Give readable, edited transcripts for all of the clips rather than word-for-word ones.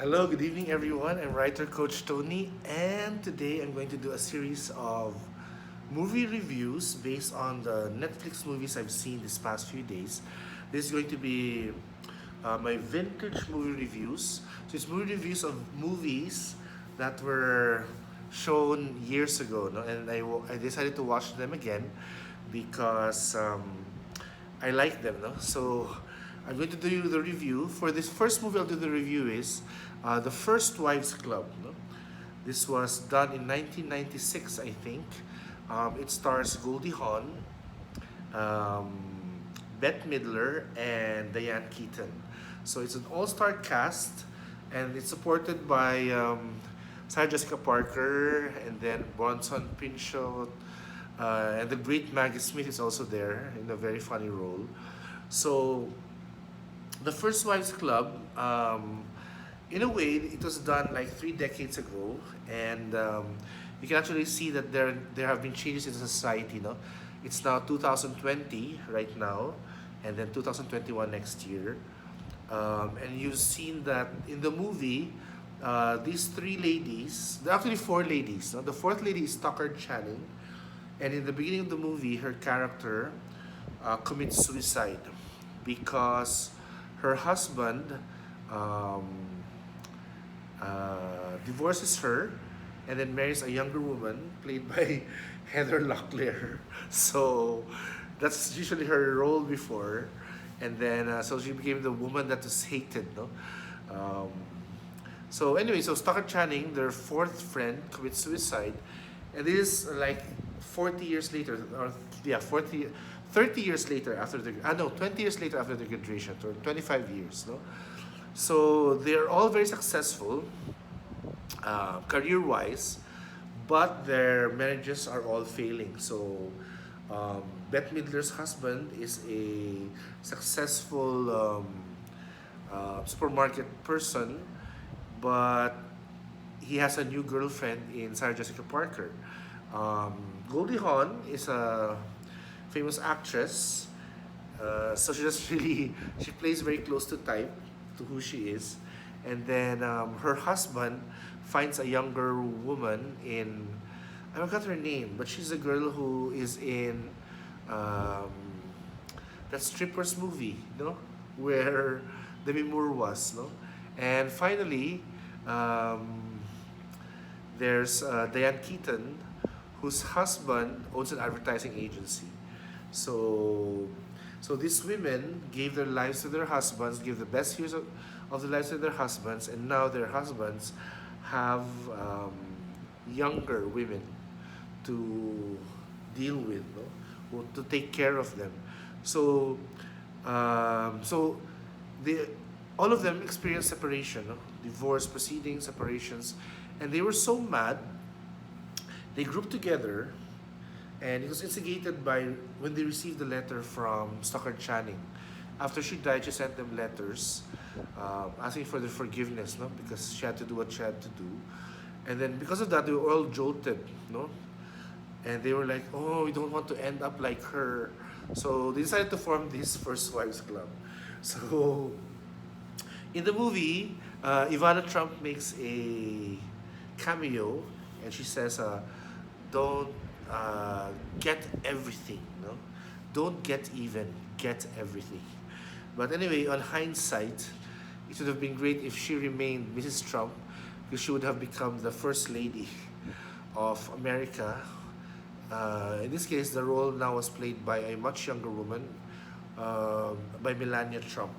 Hello, good evening, everyone. I'm writer Coach Tony, and today I'm going to do a series of movie reviews based on the Netflix movies I've seen this past few days. This is going to be my vintage movie reviews. So it's movie reviews of movies that were shown years ago, no? And I decided to watch them again because I like them. No? So I'm going to do the review. For this first movie, I'll do the review is The First Wives Club. No? This was done in 1996, I think. It stars Goldie Hawn, um, Bette Midler, and Diane Keaton. So it's an all-star cast, and it's supported by Sarah Jessica Parker, and then Bronson Pinchot, and the great Maggie Smith is also there in a very funny role. So the First Wives Club, in a way, it was done like 3 decades ago, and you can actually see that there have been changes in society. No, it's now 2020 right now, and then 2021 next year, and you've seen that in the movie. These three ladies, there are actually four ladies. No? The fourth lady is Tucker Channing, and in the beginning of the movie, her character commits suicide because her husband um, divorces her and then marries a younger woman played by Heather Locklear. So that's usually her role before. And then, so she became the woman that was hated, no? Um, so anyway, so Tucker Channing, their fourth friend, commits suicide, and this is like 40 years later, or yeah, 30 years later after the, no, 20 years later after the graduation, or 25 years, no? So they're all very successful, career-wise, but their marriages are all failing. So Bette Midler's husband is a successful supermarket person, but he has a new girlfriend in Sarah Jessica Parker. Um, Goldie Hawn is a famous actress, so she just really she plays very close to type to who she is, and then her husband finds a younger woman in I forgot her name, but she's a girl who is in um, that strippers movie, where Demi Moore was, no, and finally um, there's Diane Keaton, whose husband owns an advertising agency. So, so these women gave their lives to their husbands, gave the best years of their lives to their husbands, and now their husbands have younger women to deal with, no? Or to take care of them. So, so they, all of them experienced separation, no? Divorce proceedings, separations, and they were so mad. They grouped together, and it was instigated by when they received the letter from Stockard Channing. After she died, she sent them letters asking for their forgiveness, no, because she had to do what she had to do, and then because of that, they were all jolted, no, and they were like, "Oh, we don't want to end up like her," so they decided to form this First Wives Club. So in the movie, Ivana Trump makes a cameo, and she says, "Don't get everything, no? Don't get even, get everything." But anyway, on hindsight, it would have been great if she remained Mrs. Trump, because she would have become the first lady of America. In this case, the role now was played by a much younger woman, by Melania Trump.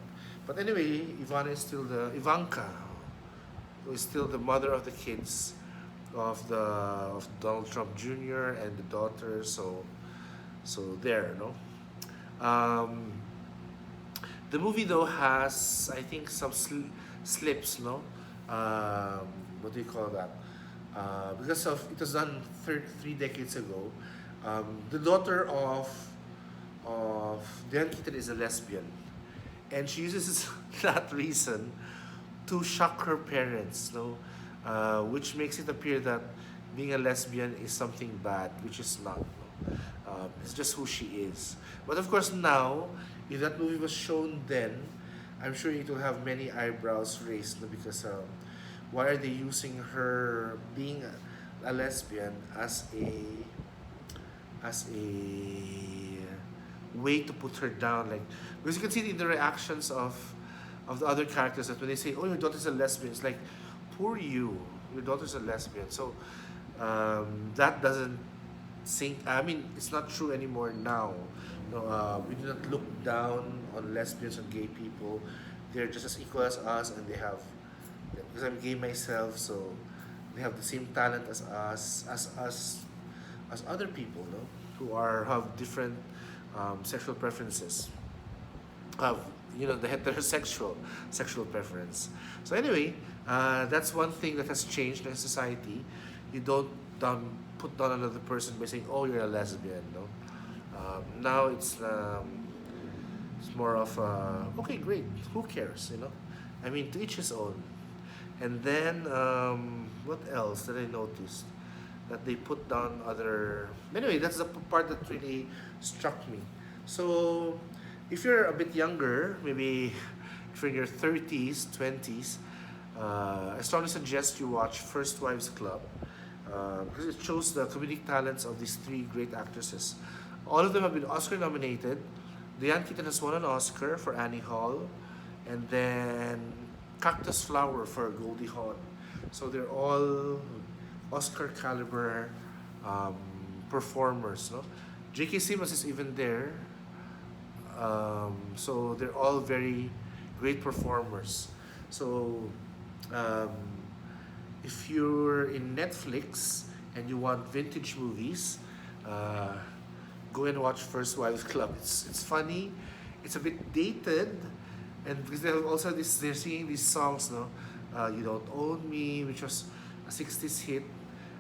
But anyway, Ivana is still the Ivanka, who is still the mother of the kids of Donald Trump Jr. and the daughter. So there, no. Um, the movie though has, I think, some slips, no. What do you call that? Because of it was done 3 decades ago. The daughter of Dan Keaton is a lesbian, and she uses that reason to shock her parents, no, which makes it appear that being a lesbian is something bad, which is not. No? It's just who she is. But of course, now, if that movie was shown then, I'm sure it will have many eyebrows raised, no, because Why are they using her being a lesbian as a way to put her down? Like, because you can see in the reactions of the other characters that when they say, "Oh, your daughter's a lesbian," it's like, poor you, your daughter's a lesbian. So that doesn't sink. I mean, it's not true anymore now. No, we do not look down on lesbians and gay people. They're just as equal as us, and they have, because I'm gay myself, so they have the same talent as us, as other people, no, who are have different sexual preferences, have, the heterosexual sexual preference. So anyway, that's one thing that has changed in society. You don't put down another person by saying, "Oh, you're a lesbian." No, now it's more of okay, great. Who cares? I mean, to each his own. And then what else did I notice? That they put down other. Anyway, that's the part that really struck me. So, if you're a bit younger, maybe if you're in your 30s, 20s, I strongly suggest you watch First Wives Club because it shows the comedic talents of these three great actresses. All of them have been Oscar nominated. Diane Keaton has won an Oscar for Annie Hall, and then Cactus Flower for Goldie Hawn. So they're all Oscar caliber um, performers. No, J.K. Simmons is even there. So they're all very great performers. So um, if you're in Netflix and you want vintage movies, uh, go and watch First Wives Club. It's funny, it's a bit dated, and because they have also they're singing these songs, no, "You Don't Own Me," which was a '60s hit.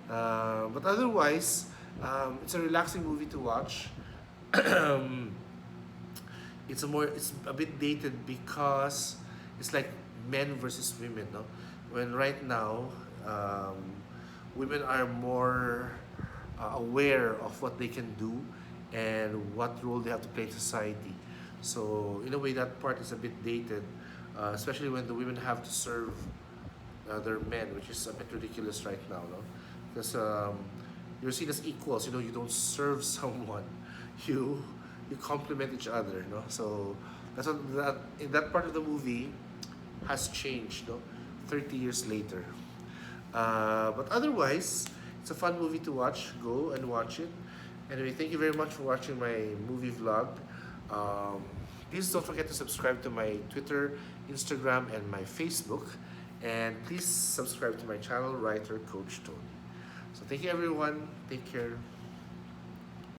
But otherwise, it's a relaxing movie to watch. It's a bit dated because it's like men versus women, no? When right now, um, women are more aware of what they can do and what role they have to play in society. So in a way, that part is a bit dated, especially when the women have to serve their men, which is a bit ridiculous right now, no? Because you're seen as equals. You don't serve someone, you you complement each other, no? So that's what that in that part of the movie has changed, no? 30 years later. But otherwise, it's a fun movie to watch. Go and watch it. Anyway, thank you very much for watching my movie vlog. Um, Please don't forget to subscribe to my Twitter, Instagram, and my Facebook. And please subscribe to my channel, Writer Coach Tony. So thank you everyone. Take care.